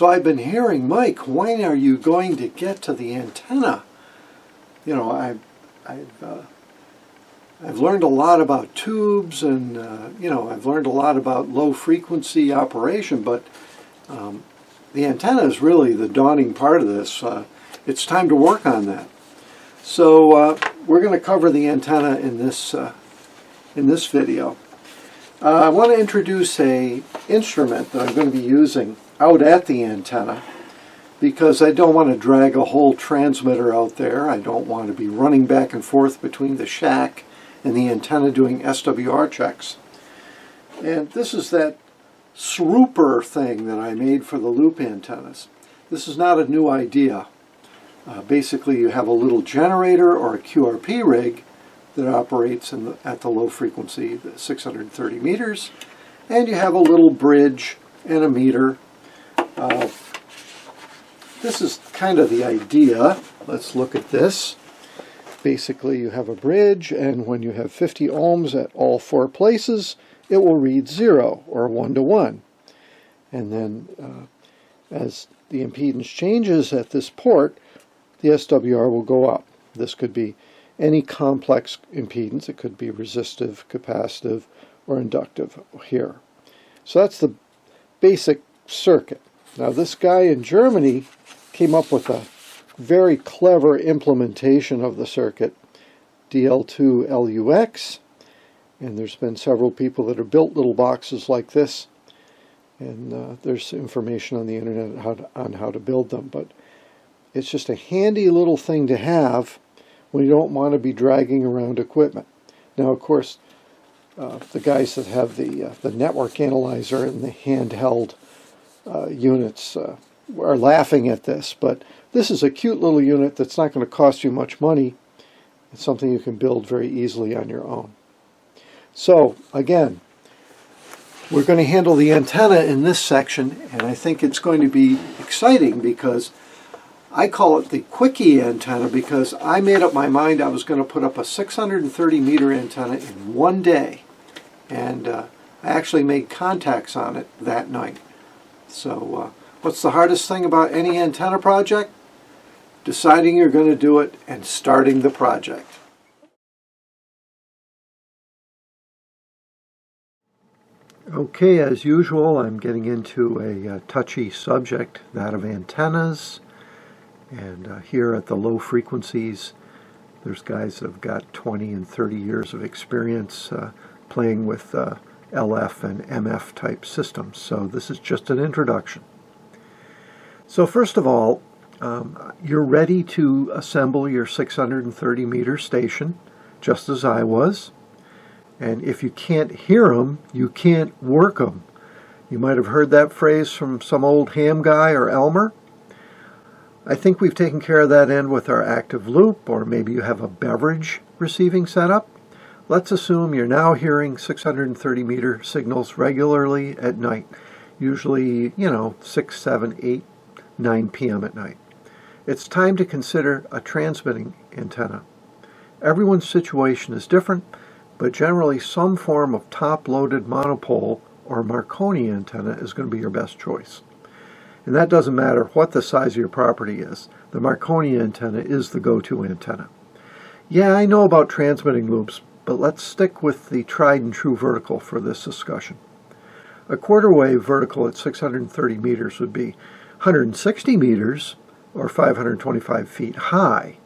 So I've been hearing, Mike, when are you going to get to the antenna? You know, I've learned a lot about tubes, and you know, I've learned a lot about low frequency operation, but the antenna is really the daunting part of this. It's time to work on that. So we're going to cover the antenna in this video. I want to introduce a instrument that I'm going to be using out at the antenna, because I don't want to drag a whole transmitter out there. I don't want to be running back and forth between the shack and the antenna doing SWR checks. And this is that swooper thing that I made for the loop antennas. This is not a new idea. Basically, you have a little generator or a QRP rig that operates at the low frequency, the 630 meters, and you have a little bridge and a meter. This is kind of the idea. Let's look at this. Basically, you have a bridge, and when you have 50 ohms at all 4 places, it will read 0 or 1 to 1. And then as the impedance changes at this port, the SWR will go up. This could be any complex impedance. It could be resistive, capacitive, or inductive here. So that's the basic circuit. Now, this guy in Germany came up with a very clever implementation of the circuit, DL2LUX, and there's been several people that have built little boxes like this, and there's information on the internet on how to build them, but it's just a handy little thing to have when you don't want to be dragging around equipment. Now, of course, the guys that have the network analyzer and the handheld units are laughing at this, but this is a cute little unit that's not going to cost you much money. It's something you can build very easily on your own. So, again, we're going to handle the antenna in this section, and I think it's going to be exciting because I call it the Quickie antenna, because I made up my mind I was going to put up a 630 meter antenna in one day, and I actually made contacts on it that night. So what's the hardest thing about any antenna project? Deciding you're going to do it and starting the project. Okay, as usual, I'm getting into a touchy subject, that of antennas. And here at the low frequencies, there's guys that have got 20 and 30 years of experience playing with LF and MF type systems. So this is just an introduction. So first of all, you're ready to assemble your 630 meter station, just as I was. And if you can't hear them, you can't work them. You might have heard that phrase from some old ham guy or Elmer. I think we've taken care of that end with our active loop, or maybe you have a beverage receiving setup. Let's assume you're now hearing 630 meter signals regularly at night, usually, 6, 7, 8, 9 p.m. at night. It's time to consider a transmitting antenna. Everyone's situation is different, but generally some form of top-loaded monopole or Marconi antenna is going to be your best choice. And that doesn't matter what the size of your property is. The Marconi antenna is the go-to antenna. Yeah, I know about transmitting loops, but let's stick with the tried and true vertical for this discussion. A quarter wave vertical at 630 meters would be 160 meters or 525 feet high.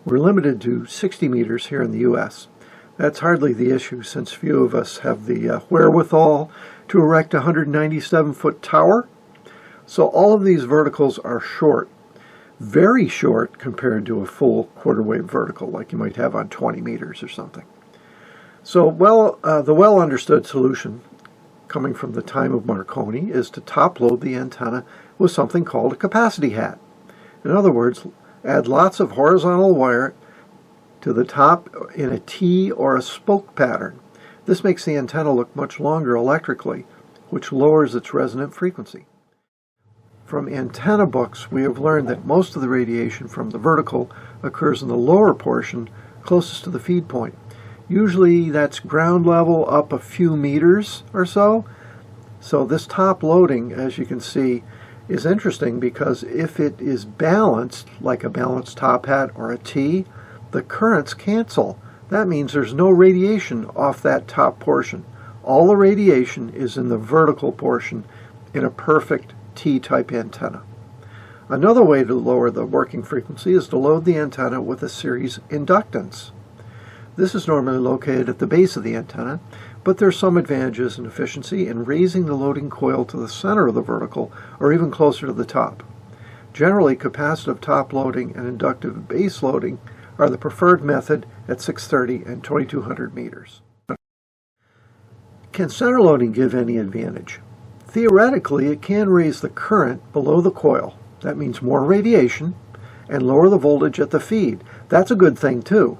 We're limited to 60 meters here in the U.S. That's hardly the issue, since few of us have the wherewithal to erect a 197-foot tower. So all of these verticals are short, very short compared to a full quarter wave vertical like you might have on 20 meters or something. So the well understood solution coming from the time of Marconi is to top load the antenna with something called a capacity hat. In other words, add lots of horizontal wire to the top in a T or a spoke pattern. This makes the antenna look much longer electrically, which lowers its resonant frequency. From antenna books, we have learned that most of the radiation from the vertical occurs in the lower portion closest to the feed point. Usually that's ground level up a few meters or so. So this top loading, as you can see, is interesting because if it is balanced, like a balanced top hat or a T, the currents cancel. That means there's no radiation off that top portion. All the radiation is in the vertical portion in a perfect T-type antenna. Another way to lower the working frequency is to load the antenna with a series inductance. This is normally located at the base of the antenna, but there's some advantages in efficiency in raising the loading coil to the center of the vertical or even closer to the top. Generally, capacitive top loading and inductive base loading are the preferred method at 630 and 2200 meters. Can center loading give any advantage? Theoretically, it can raise the current below the coil. That means more radiation, and lower the voltage at the feed. That's a good thing too.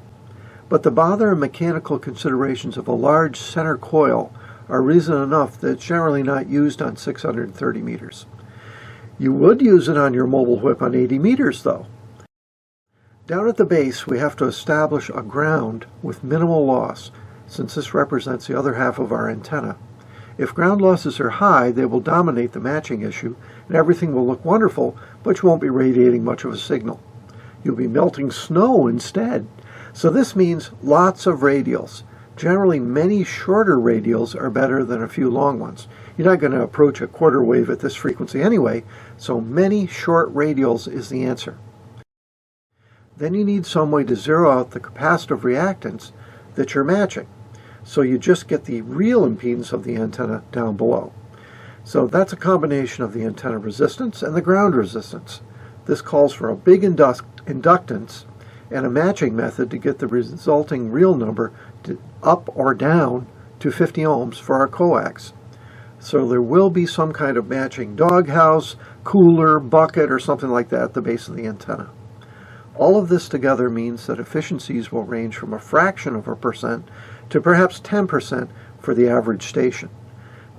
But the bother and mechanical considerations of a large center coil are reason enough that it's generally not used on 630 meters. You would use it on your mobile whip on 80 meters though. Down at the base, we have to establish a ground with minimal loss, since this represents the other half of our antenna. If ground losses are high, they will dominate the matching issue, and everything will look wonderful, but you won't be radiating much of a signal. You'll be melting snow instead. So this means lots of radials. Generally, many shorter radials are better than a few long ones. You're not going to approach a quarter wave at this frequency anyway, so many short radials is the answer. Then you need some way to zero out the capacitive reactance that you're matching, so you just get the real impedance of the antenna down below. So that's a combination of the antenna resistance and the ground resistance. This calls for a big inductance and a matching method to get the resulting real number up or down to 50 ohms for our coax. So there will be some kind of matching doghouse, cooler, bucket, or something like that at the base of the antenna. All of this together means that efficiencies will range from a fraction of a percent to perhaps 10% for the average station.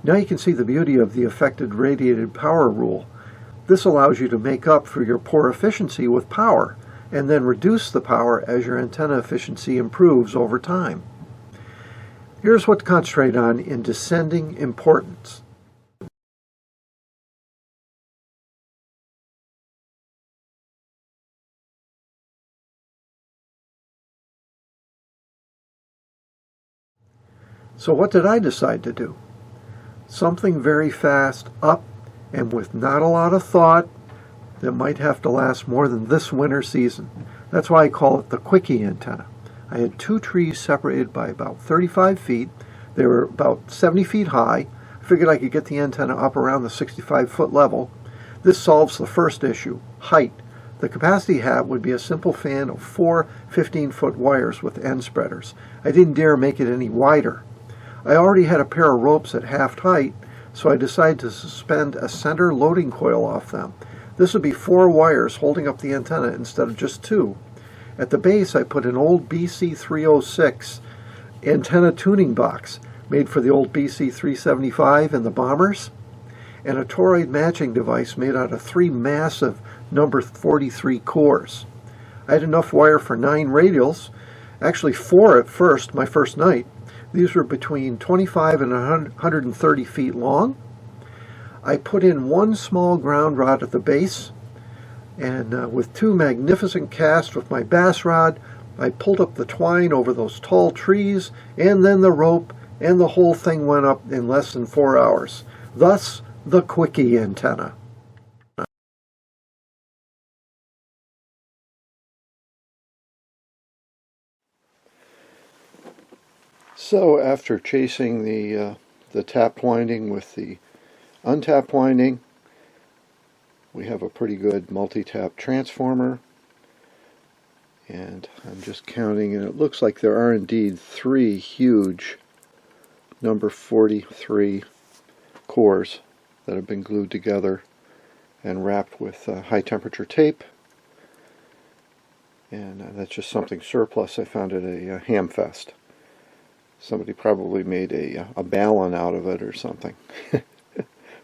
Now you can see the beauty of the affected radiated power rule. This allows you to make up for your poor efficiency with power, and then reduce the power as your antenna efficiency improves over time. Here's what to concentrate on in descending importance. So what did I decide to do? Something very fast, up, and with not a lot of thought, that might have to last more than this winter season. That's why I call it the Quickie antenna. I had two trees separated by about 35 feet. They were about 70 feet high. I figured I could get the antenna up around the 65-foot level. This solves the first issue, height. The capacity hat would be a simple fan of 4 15-foot wires with end spreaders. I didn't dare make it any wider. I already had a pair of ropes at half height, so I decided to suspend a center loading coil off them. This would be 4 wires holding up the antenna instead of just 2. At the base, I put an old BC306 antenna tuning box made for the old BC375 and the bombers, and a toroid matching device made out of 3 massive number 43 cores. I had enough wire for 9 radials, actually 4 at first, my first night. These were between 25 and 130 feet long. I put in 1 small ground rod at the base, and with 2 magnificent casts with my bass rod, I pulled up the twine over those tall trees, and then the rope, and the whole thing went up in less than 4 hours. Thus, the Quickie antenna. So after chasing the tapped winding with the untapped winding, we have a pretty good multi-tap transformer, and I'm just counting, and it looks like there are indeed 3 huge number 43 cores that have been glued together and wrapped with high temperature tape, and that's just something surplus I found at a ham fest. Somebody probably made a ballon out of it or something.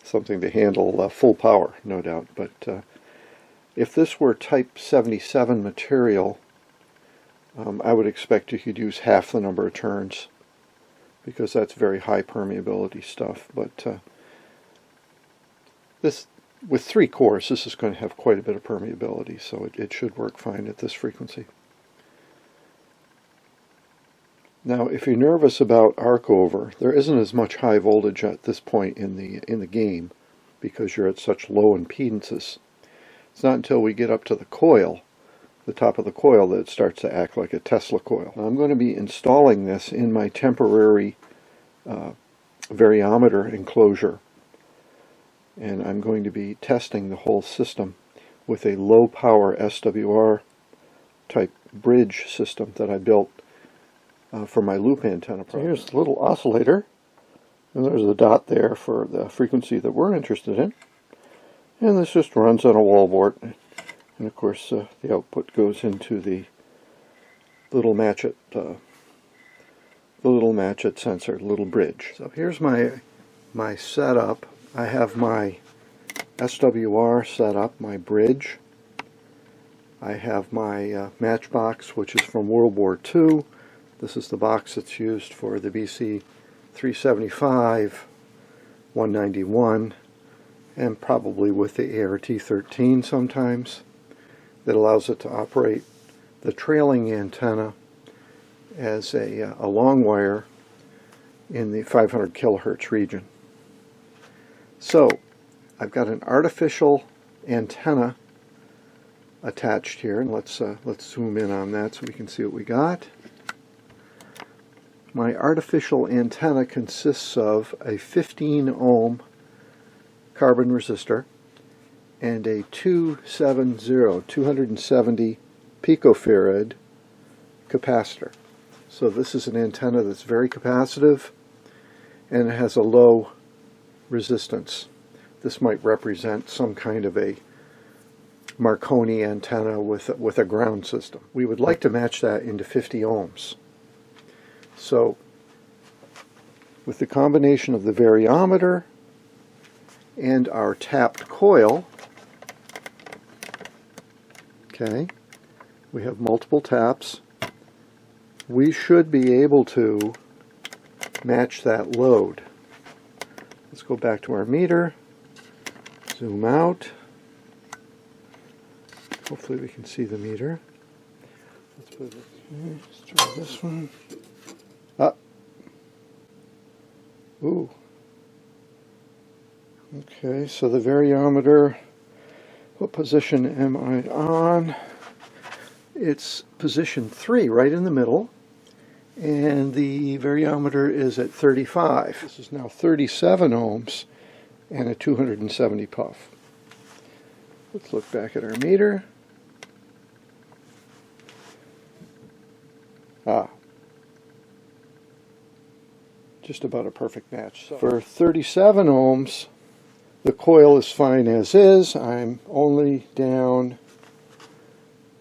Something to handle full power, no doubt. But if this were type 77 material, I would expect you could use half the number of turns, because that's very high permeability stuff. But this with 3 cores, this is going to have quite a bit of permeability, so it should work fine at this frequency. Now, if you're nervous about arc over, there isn't as much high voltage at this point in the game because you're at such low impedances. It's not until we get up to the coil, the top of the coil, that it starts to act like a Tesla coil. Now, I'm going to be installing this in my temporary variometer enclosure, and I'm going to be testing the whole system with a low power SWR type bridge system that I built for my loop antenna project. So here's the little oscillator, and there's a dot there for the frequency that we're interested in, and this just runs on a wall board, and of course the output goes into the little match it sensor, little bridge. So here's my setup. I have my SWR set up, my bridge. I have my matchbox, which is from World War II. This is the box that's used for the BC 375, 191, and probably with the ART-13 sometimes, that allows it to operate the trailing antenna as a long wire in the 500 kilohertz region. So I've got an artificial antenna attached here, and let's zoom in on that so we can see what we got. My artificial antenna consists of a 15 ohm carbon resistor and a 270 picofarad capacitor. So this is an antenna that's very capacitive, and it has a low resistance. This might represent some kind of a Marconi antenna with a ground system. We would like to match that into 50 ohms. So with the combination of the variometer and our tapped coil, okay, we have multiple taps, we should be able to match that load. Let's go back to our meter, zoom out. Hopefully we can see the meter. Let's put it here. Let's try this one. Ah. Ooh. Okay, so the variometer, what position am I on? It's position 3, right in the middle, and the variometer is at 35. This is now 37 ohms and a 270 puff. Let's look back at our meter. Ah. Just about a perfect match. So for 37 ohms, the coil is fine as is. I'm only down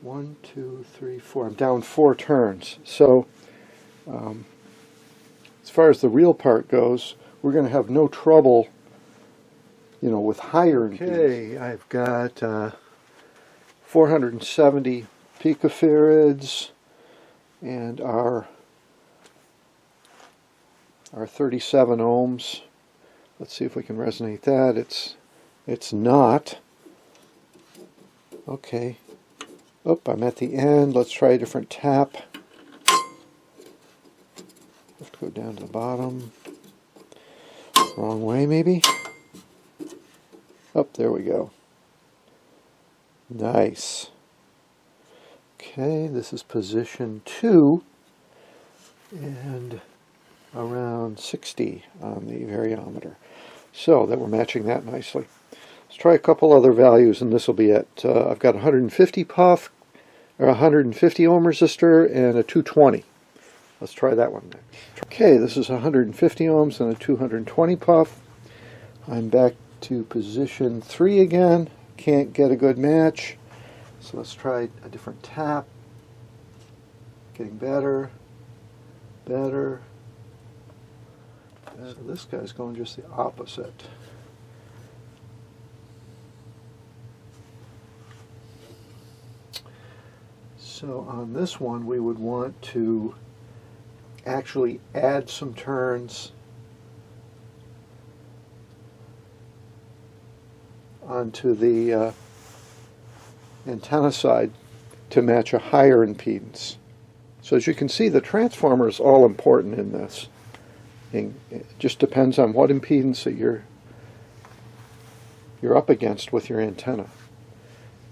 1, 2, 3, 4. I'm down 4 turns. So as far as the real part goes, we're going to have no trouble, you know, with higher impedance. Okay, I've got 470 picofarads, and our 37 ohms. Let's see if we can resonate that. It's not. Okay. Oh, I'm at the end. Let's try a different tap. Have to go down to the bottom. Wrong way, maybe. Oh, there we go. Nice. Okay, this is position 2, and around 60 on the variometer. So that we're matching that nicely. Let's try a couple other values, and this will be at, I've got 150 puff, or 150 ohm resistor, and a 220. Let's try that one next. Okay, this is 150 ohms and a 220 puff. I'm back to position 3 again. Can't get a good match. So let's try a different tap. Getting better, better. So this guy's going just the opposite. So on this one, we would want to actually add some turns onto the antenna side to match a higher impedance. So as you can see, the transformer is all important in this. And it just depends on what impedance that you're up against with your antenna.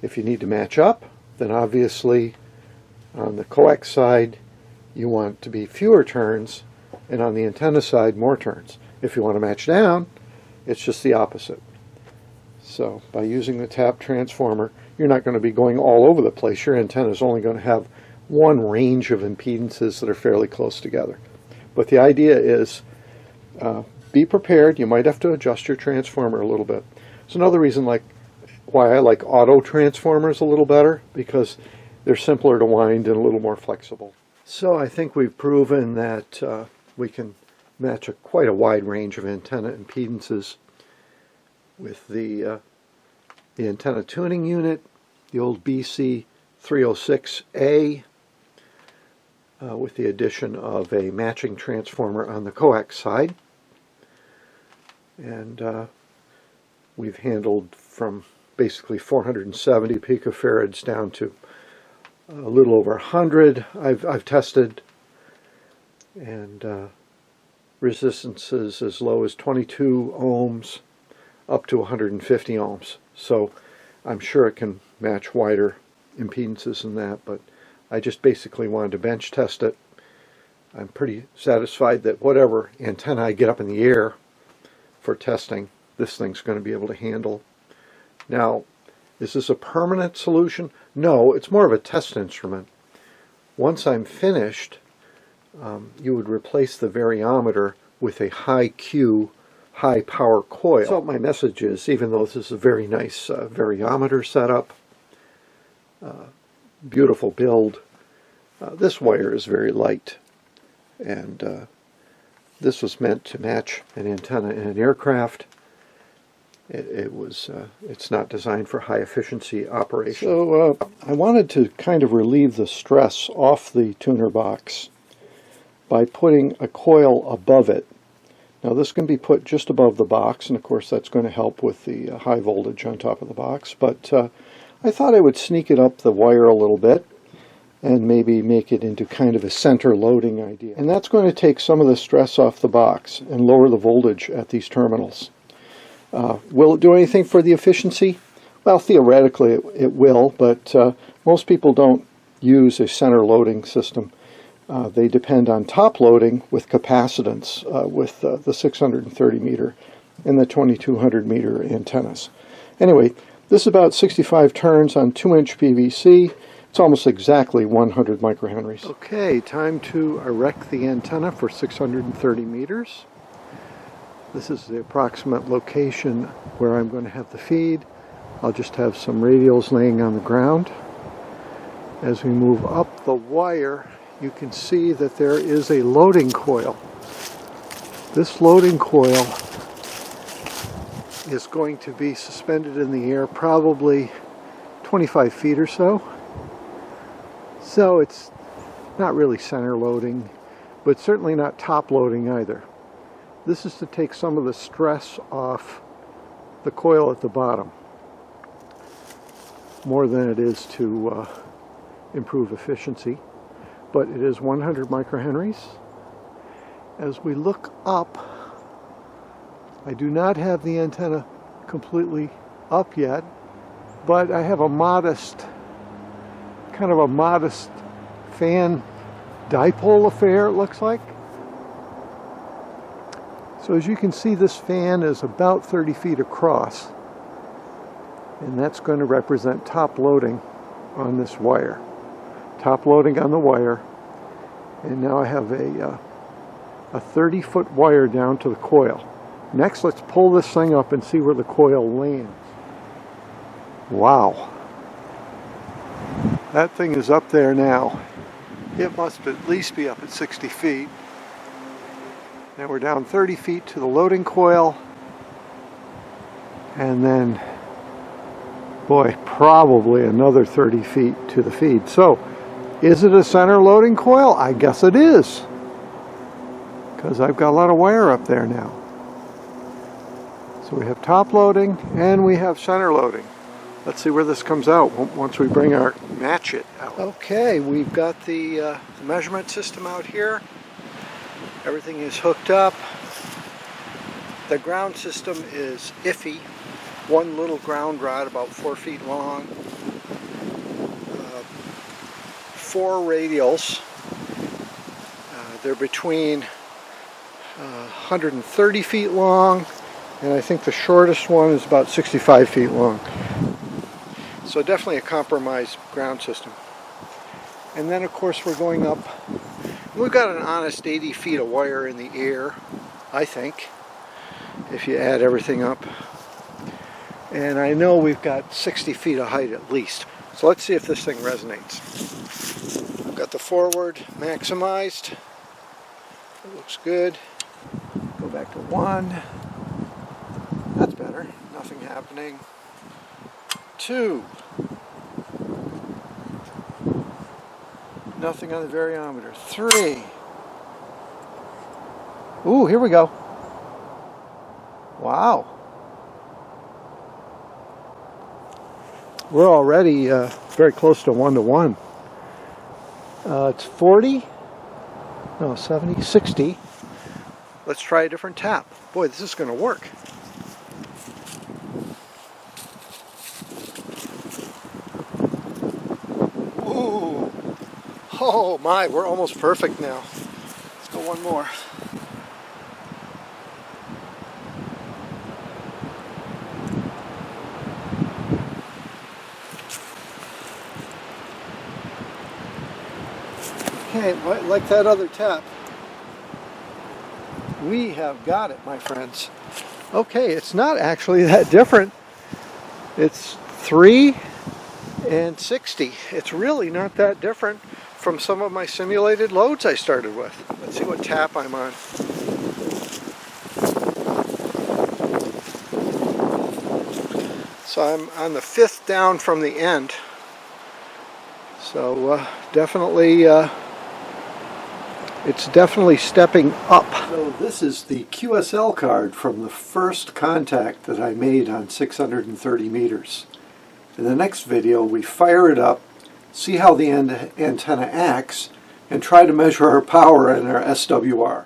If you need to match up, then obviously on the coax side you want to be fewer turns, and on the antenna side more turns. If you want to match down, it's just the opposite. So by using the tap transformer, you're not going to be going all over the place. Your antenna is only going to have one range of impedances that are fairly close together. But the idea is be prepared. You might have to adjust your transformer a little bit. It's another reason why I like auto transformers a little better, because they're simpler to wind and a little more flexible. So I think we've proven that we can match quite a wide range of antenna impedances with the antenna tuning unit, the old BC 306A, with the addition of a matching transformer on the coax side. And we've handled from basically 470 picofarads down to a little over 100 I've tested, and resistances as low as 22 ohms up to 150 ohms. So I'm sure it can match wider impedances than that, but I just basically wanted to bench test it. I'm pretty satisfied that whatever antenna I get up in the air for testing, this thing's going to be able to handle. Now, is this a permanent solution? No, it's more of a test instrument. Once I'm finished, you would replace the variometer with a high Q, high power coil. So my message is, even though this is a very nice variometer setup, beautiful build, this wire is very light, and this was meant to match an antenna in an aircraft. It's not designed for high efficiency operation. So I wanted to kind of relieve the stress off the tuner box by putting a coil above it. Now this can be put just above the box, and of course that's going to help with the high voltage on top of the box, but I thought I would sneak it up the wire a little bit and maybe make it into kind of a center loading idea. And that's going to take some of the stress off the box and lower the voltage at these terminals. Will it do anything for the efficiency? Well, theoretically it will, but most people don't use a center loading system. They depend on top loading with capacitance with the 630 meter and the 2200 meter antennas. Anyway, this is about 65 turns on 2-inch PVC. It's almost exactly 100 microhenries. Okay, time to erect the antenna for 630 meters. This is the approximate location where I'm going to have the feed. I'll just have some radials laying on the ground. As we move up the wire, you can see that there is a loading coil. This loading coil is going to be suspended in the air probably 25 feet or so. So it's not really center loading, but certainly not top loading either. This is to take some of the stress off the coil at the bottom, more than it is to improve efficiency, but it is 100 microhenries. As we look up, I do not have the antenna completely up yet, but I have a modest, kind of a modest fan dipole affair, it looks like. So as you can see, this fan is about 30 feet across, and that's going to represent top loading on this wire. Top loading on the wire, and now I have a 30-foot wire down to the coil. Next, let's pull this thing up and see where the coil lands. Wow. That thing is up there now. It must at least be up at 60 feet. Now we're down 30 feet to the loading coil, and then, boy, probably another 30 feet to the feed. So, is it a center loading coil? I guess it is, because I've got a lot of wire up there now. So we have top loading and we have center loading. Let's see where this comes out once we bring our match it out. Okay, we've got the measurement system out here. Everything is hooked up. The ground system is iffy. One little ground rod about 4 feet long. 4 radials. They're between 130 feet long, and I think the shortest one is about 65 feet long. So definitely a compromised ground system. And then of course we're going up. We've got an honest 80 feet of wire in the air, I think, if you add everything up. And I know we've got 60 feet of height at least. So let's see if this thing resonates. I've got the forward maximized. It looks good. Go back to 1. That's better. Nothing happening. 2. Nothing on the variometer. 3. Ooh, here we go. Wow. We're already very close to 1 to 1. It's 40. No, 70, 60. Let's try a different tap. Boy, this is going to work. Ooh. Oh my, we're almost perfect now. Let's go one more. Okay, like that other tap. We have got it, my friends. Okay, it's not actually that different. It's 3 and 60. It's really not that different from some of my simulated loads I started with. Let's see what tap I'm on. So I'm on the 5th down from the end. So definitely, it's definitely stepping up. So this is the QSL card from the first contact that I made on 630 meters. In the next video, we fire it up, see how the antenna acts, and try to measure our power in our SWR.